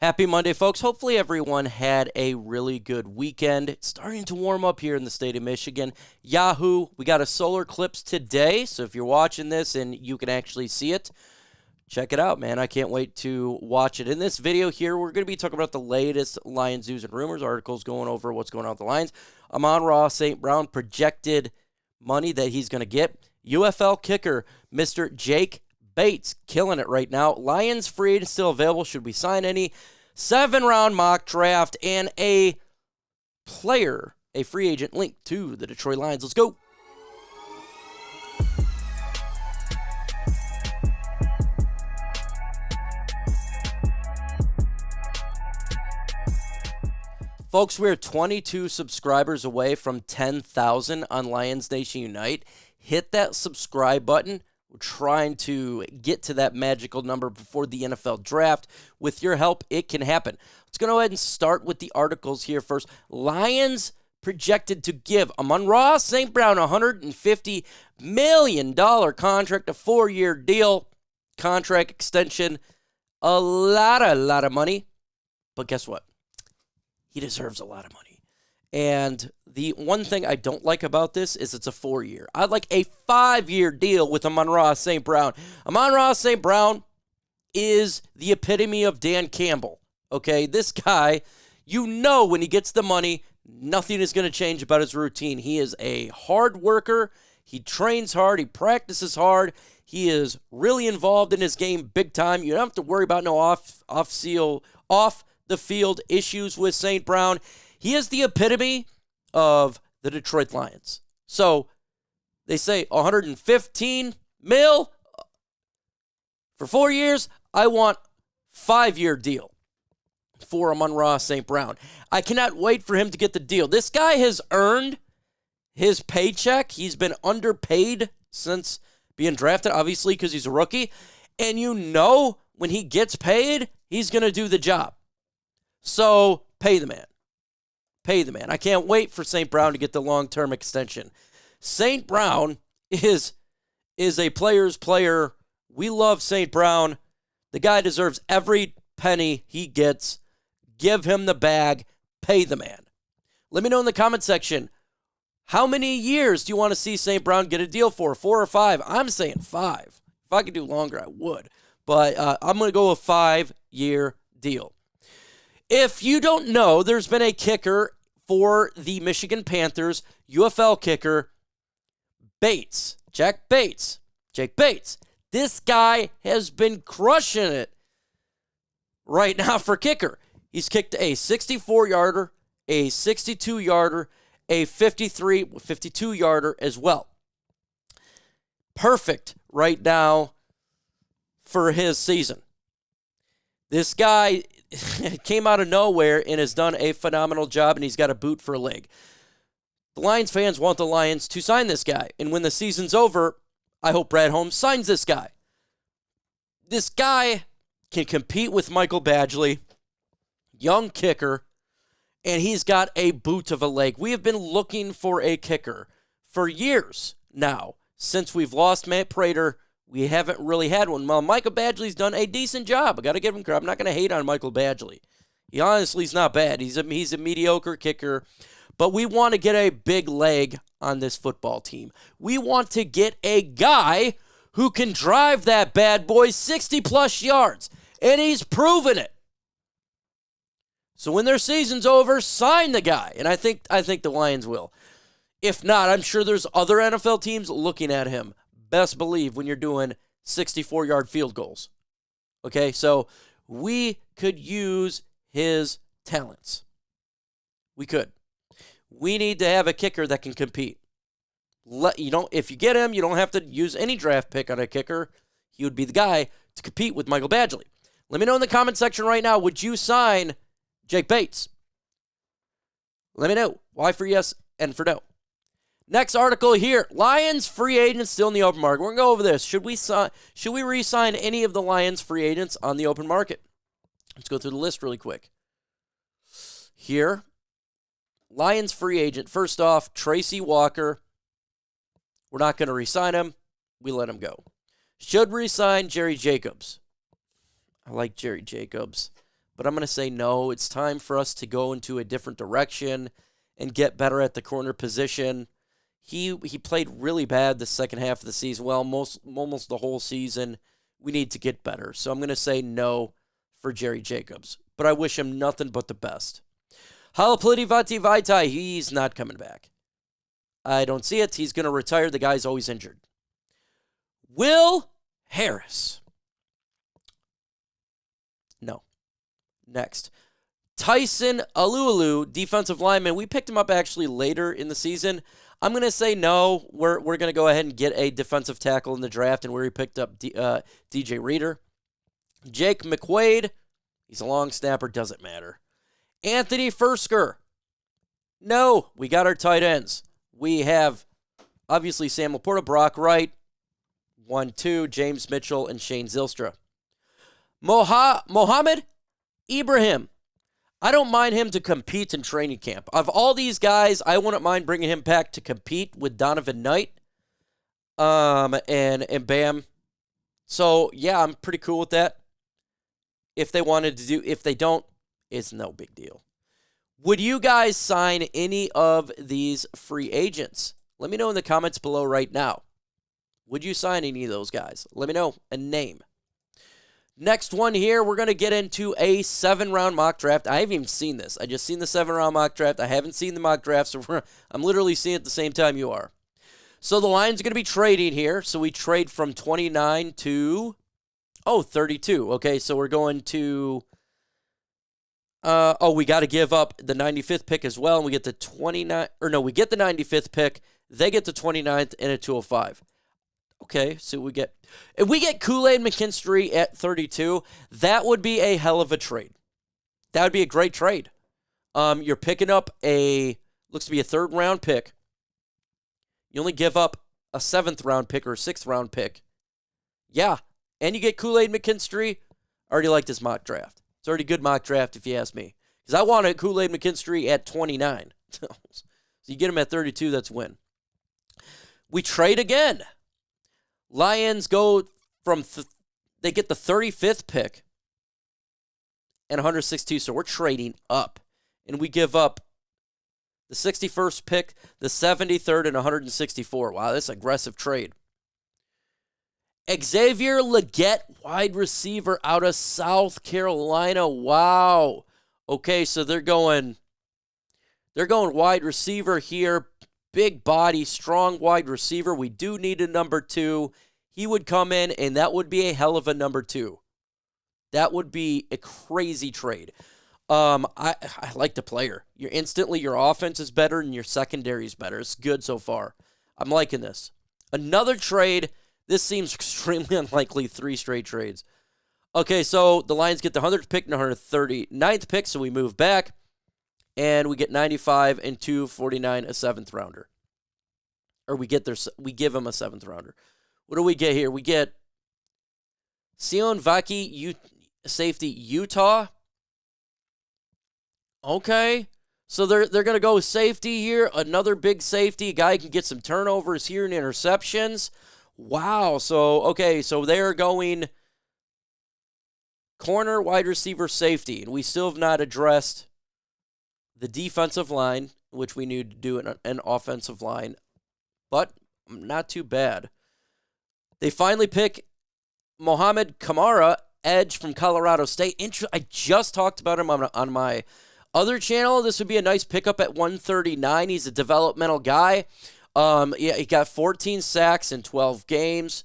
Happy Monday, folks. Hopefully everyone had a really good weekend. It's starting to warm up here in the state of Michigan. Yahoo, we got a solar eclipse today, so if you're watching this and you can actually see it, check it out, man. I can't wait to watch it. In this video here, we're going to be talking about the latest Lions news and rumors, articles going over what's going on with the Lions. Amon-Ra St. Brown projected money that he's going to get. UFL kicker, Mr. Jake Bates, killing it right now. Lions free agent still available. Should we sign any? 7-round mock draft and a player, a free agent linked to the Detroit Lions. Let's go. Folks, we're 22 subscribers away from 10,000 on Lions Nation Unite. Hit that subscribe button. We're trying to get to that magical number before the NFL draft. With your help, it can happen. Let's go ahead and start with the articles here first. Lions projected to give Amon-Ra St. Brown a $150 million contract, a 4-year deal, contract extension, a lot of money. But guess what? He deserves a lot of money. And the one thing I don't like about this is it's a 4-year. I'd like a 5-year deal with Amon-Ra St. Brown. Amon-Ra St. Brown is the epitome of Dan Campbell. Okay, this guy, you know when he gets the money, nothing is going to change about his routine. He is a hard worker. He trains hard. He practices hard. He is really involved in his game big time. You don't have to worry about no off the field issues with St. Brown. He is the epitome of the Detroit Lions. So they say 115 mil for 4 years. I want 5-year deal for Amon-Ra St. Brown. I cannot wait for him to get the deal. This guy has earned his paycheck. He's been underpaid since being drafted, obviously, because he's a rookie. And you know when he gets paid, he's going to do the job. So pay the man. Pay the man. I can't wait for St. Brown to get the long-term extension. St. Brown is a player's player. We love St. Brown. The guy deserves every penny he gets. Give him the bag. Pay the man. Let me know in the comment section, how many years do you want to see St. Brown get a deal for? 4 or 5? I'm saying 5. If I could do longer, I would. But I'm going to go a 5-year deal. If you don't know, there's been a kicker for the Michigan Panthers, UFL kicker, Bates, Jake Bates. This guy has been crushing it right now for kicker. He's kicked a 64-yarder, a 62-yarder, a 52-yarder as well. Perfect right now for his season. This guy came out of nowhere and has done a phenomenal job, and he's got a boot for a leg. The Lions fans want the Lions to sign this guy, and when the season's over, I hope Brad Holmes signs this guy. This guy can compete with Michael Badgley, young kicker, and he's got a boot of a leg. We have been looking for a kicker for years now. Since we've lost Matt Prater, we haven't really had one. Well, Michael Badgley's done a decent job. I got to give him credit. I'm not going to hate on Michael Badgley. He honestly is not bad. He's a mediocre kicker. But we want to get a big leg on this football team. We want to get a guy who can drive that bad boy 60-plus yards. And he's proven it. So when their season's over, sign the guy. And I think the Lions will. If not, I'm sure there's other NFL teams looking at him. Best believe when you're doing 64-yard field goals. Okay, so we could use his talents. We could. We need to have a kicker that can compete. If you get him, you don't have to use any draft pick on a kicker. He would be the guy to compete with Michael Badgley. Let me know in the comment section right now, would you sign Jake Bates? Let me know. Why for yes and for no. Next article here. Lions free agents still in the open market. We're going to go over this. Should we re-sign any of the Lions free agents on the open market? Let's go through the list really quick. Here, Lions free agent. First off, Tracy Walker. We're not going to re-sign him. We let him go. Should re-sign Jerry Jacobs. I like Jerry Jacobs, but I'm going to say no. It's time for us to go into a different direction and get better at the corner position. He played really bad the second half of the season. Well, almost the whole season. We need to get better. So I'm going to say no for Jerry Jacobs. But I wish him nothing but the best. Halapaliti Vati Vaitai, he's not coming back. I don't see it. He's going to retire. The guy's always injured. Will Harris. No. Next. Tyson Alualu, defensive lineman. We picked him up actually later in the season. I'm going to say no. We're going to go ahead and get a defensive tackle in the draft, and we picked up DJ Reader. Jake McQuaid. He's a long snapper. Doesn't matter. Anthony Fursker. No. We got our tight ends. We have, obviously, Sam Laporta, Brock Wright, 1-2, James Mitchell, and Shane Zylstra. Mohammed Ibrahim. I don't mind him to compete in training camp. Of all these guys, I wouldn't mind bringing him back to compete with Donovan Knight and Bam. So, yeah, I'm pretty cool with that. If they wanted to do, if they don't, it's no big deal. Would you guys sign any of these free agents? Let me know in the comments below right now. Would you sign any of those guys? Let me know a name. Next one here, we're going to get into a 7-round mock draft. I haven't even seen this. I just seen the 7-round mock draft. I haven't seen the mock draft, so I'm literally seeing it at the same time you are. So the Lions are going to be trading here. So we trade from 29 to, 32. Okay, so we're going to, we got to give up the 95th pick as well, and we get the 95th pick. They get the 29th and a 205. Okay, so if we get Kool-Aid McKinstry at 32, that would be a hell of a trade. That would be a great trade. You're picking up looks to be a 3rd-round pick. You only give up a 7th-round pick or a 6th-round pick. Yeah, and you get Kool-Aid McKinstry. I already like this mock draft. It's already a good mock draft if you ask me. Because I wanted Kool-Aid McKinstry at 29. So you get him at 32, that's a win. We trade again. Lions go from, they get the 35th pick and 162, so we're trading up. And we give up the 61st pick, the 73rd, and 164. Wow, that's an aggressive trade. Xavier Legette, wide receiver out of South Carolina. Wow. Okay, so they're going wide receiver here. Big body, strong wide receiver. We do need a number 2. He would come in, and that would be a hell of a number 2. That would be a crazy trade. I like the player. Your offense is better, and your secondary is better. It's good so far. I'm liking this. Another trade. This seems extremely unlikely. 3 straight trades. Okay, so the Lions get the 100th pick and 139th pick, so we move back. And we get 95 and 249, a 7th rounder. Or we give him a 7th rounder. What do we get here? We get Sion Vaki, safety, Utah. Okay. So they're going to go safety here. Another big safety. A guy can get some turnovers here and interceptions. Wow. So, okay. So they're going corner, wide receiver, safety. And we still have not addressed the defensive line, which we need to do an offensive line, but not too bad. They finally pick Mohamed Kamara, edge from Colorado State. I just talked about him on my other channel. This would be a nice pickup at 139. He's a developmental guy. He got 14 sacks in 12 games.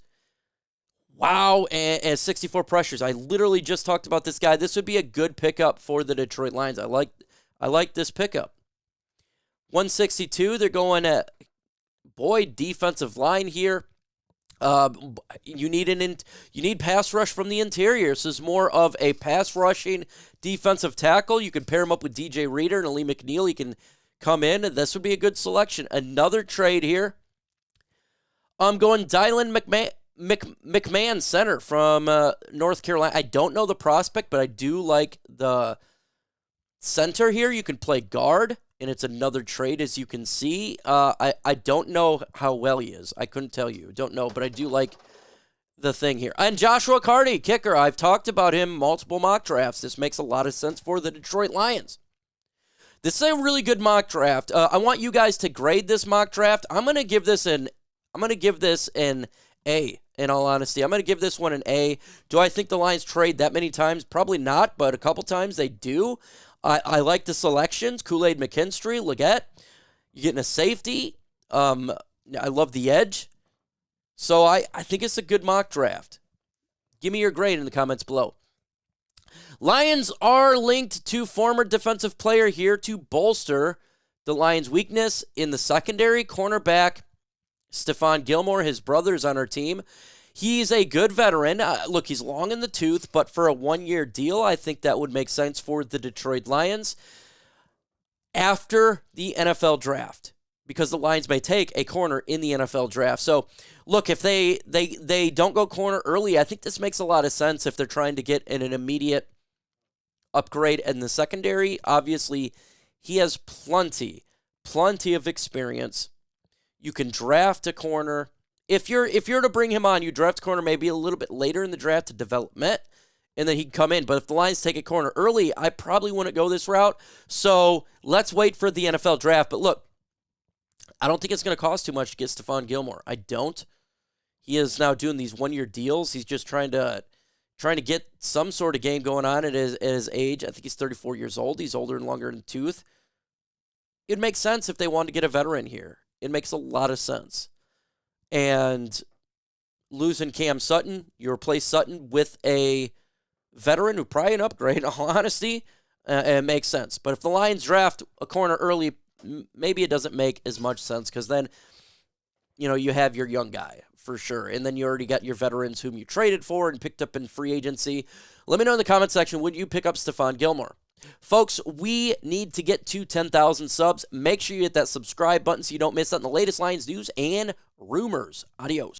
Wow, and 64 pressures. I literally just talked about this guy. This would be a good pickup for the Detroit Lions. I like this pickup. 162, they're going at, defensive line here. You need pass rush from the interior. This is more of a pass rushing defensive tackle. You can pair him up with DJ Reader and Ali McNeil. He can come in. This would be a good selection. Another trade here. I'm going Dylan McMahon, center from North Carolina. I don't know the prospect, but I do like the center here. You can play guard, and it's another trade, as you can see. I don't know how well he is. I couldn't tell you. Don't know, but I do like the thing here. And Joshua Carty, kicker. I've talked about him multiple mock drafts. This makes a lot of sense for the Detroit Lions. This is a really good mock draft. I want you guys to grade this mock draft. I'm going to give this an A, in all honesty. I'm going to give this one an A. Do I think the Lions trade that many times? Probably not, but a couple times they do. I like the selections. Kool-Aid McKinstry, Leggett. You're getting a safety. I love the edge. So I think it's a good mock draft. Give me your grade in the comments below. Lions are linked to former defensive player here to bolster the Lions' weakness in the secondary. Cornerback Stephon Gilmore, his brother, is on our team. He's a good veteran. Look, he's long in the tooth, but for a one-year deal, I think that would make sense for the Detroit Lions after the NFL draft, because the Lions may take a corner in the NFL draft. So, look, if they don't go corner early, I think this makes a lot of sense if they're trying to get an immediate upgrade in the secondary. Obviously, he has plenty of experience. You can draft a corner. If you're to bring him on, you draft a corner maybe a little bit later in the draft to development, and then he can come in. But if the Lions take a corner early, I probably wouldn't go this route. So let's wait for the NFL draft. But look, I don't think it's going to cost too much to get Stephon Gilmore. I don't. He is now doing these one-year deals. He's just trying to get some sort of game going on at his age. I think he's 34 years old. He's older and longer in the tooth. It makes sense if they wanted to get a veteran here. It makes a lot of sense. And losing Cam Sutton, you replace Sutton with a veteran who probably an upgrade, in all honesty, it makes sense. But if the Lions draft a corner early, maybe it doesn't make as much sense, because then, you have your young guy for sure. And then you already got your veterans whom you traded for and picked up in free agency. Let me know in the comment section, would you pick up Stephon Gilmore? Folks, we need to get to 10,000 subs. Make sure you hit that subscribe button so you don't miss out on the latest Lions news and rumors. Adios.